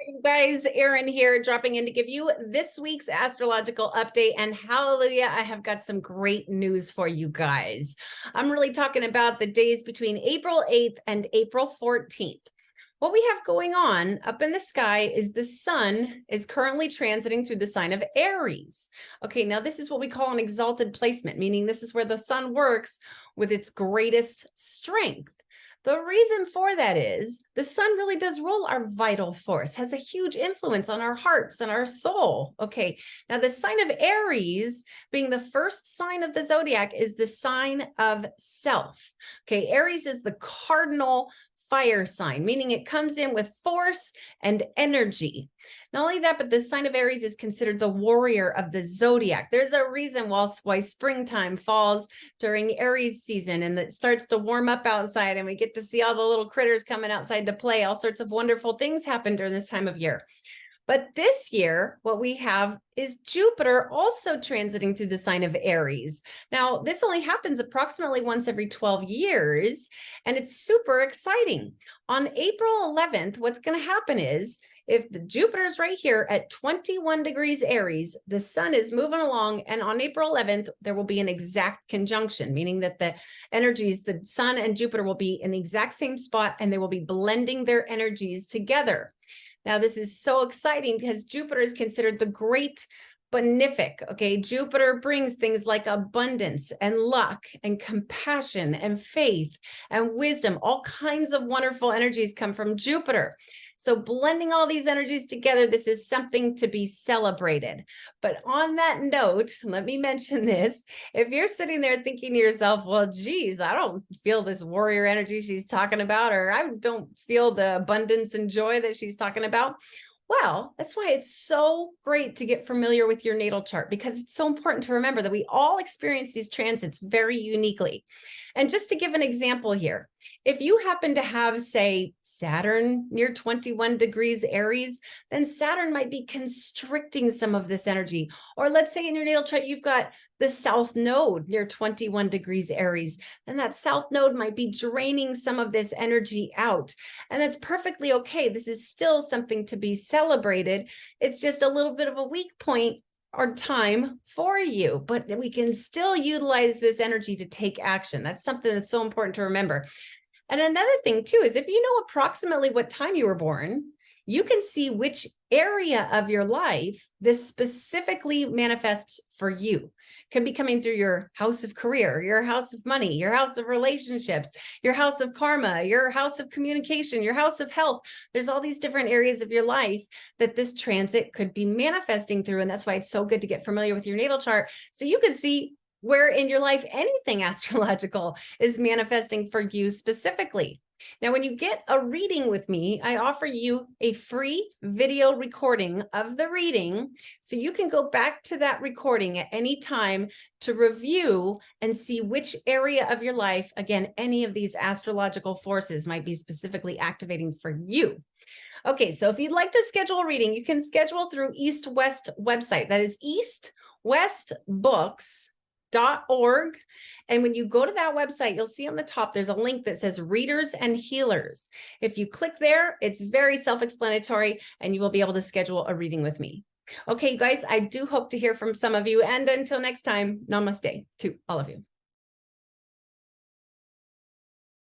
You guys, Erin here, dropping in to give you this week's astrological update. And hallelujah, I have got some great news for you guys. I'm really talking about the days between April 8th and April 14th. What we have going on up in the sky is the sun is currently transiting through the sign of Aries. Okay, now this is what we call an exalted placement, meaning this is where the sun works with its greatest strength. The reason for that is the sun really does rule our vital force, has a huge influence on our hearts and our soul. Okay, now the sign of Aries, being the first sign of the zodiac, is the sign of self. Okay, Aries is the cardinal fire sign, meaning it comes in with force and energy. Not only that, but the sign of Aries is considered the warrior of the zodiac. There's a reason why springtime falls during Aries season and it starts to warm up outside and we get to see all the little critters coming outside to play. All sorts of wonderful things happen during this time of year. But this year, what we have is Jupiter also transiting through the sign of Aries. Now, this only happens approximately once every 12 years, and it's super exciting. On April 11th, what's going to happen is, if the Jupiter's right here at 21 degrees Aries, the sun is moving along, and on April 11th, there will be an exact conjunction, meaning that the energies, the sun and Jupiter will be in the exact same spot, and they will be blending their energies together. Now, this is so exciting because Jupiter is considered the great Benefic. Okay, Jupiter brings things like abundance and luck and compassion and faith and wisdom. All kinds of wonderful energies come from Jupiter. So blending all these energies together, this is something to be celebrated. But on that note, let me mention this. If you're sitting there thinking to yourself, well, geez, I don't feel this warrior energy she's talking about, or I don't feel the abundance and joy that she's talking about. Well, that's why it's so great to get familiar with your natal chart, because it's so important to remember that we all experience these transits very uniquely. And just to give an example here, if you happen to have, say, Saturn near 21 degrees Aries, then Saturn might be constricting some of this energy. Or let's say in your natal chart, you've got the South Node near 21 degrees Aries, then that South Node might be draining some of this energy out. And that's perfectly okay. This is still something to be celebrated. It's just a little bit of a weak point or time for you, but we can still utilize this energy to take action. That's something that's so important to remember. And another thing too is if you know approximately what time you were born, you can see which area of your life this specifically manifests for you. Can be coming through your house of career, your house of money, your house of relationships, your house of karma, your house of communication, your house of health. There's all these different areas of your life that this transit could be manifesting through. And that's why it's so good to get familiar with your natal chart, so you can see where in your life anything astrological is manifesting for you specifically. Now, when you get a reading with me, I offer you a free video recording of the reading, so you can go back to that recording at any time to review and see which area of your life, again, any of these astrological forces might be specifically activating for you. Okay, so if you'd like to schedule a reading, you can schedule through East West website. That is eastwestbooks.org. And when you go to that website, you'll see on the top, there's a link that says Readers and Healers. If you click there, it's very self-explanatory and you will be able to schedule a reading with me. Okay, guys, I do hope to hear from some of you. And until next time, namaste to all of you.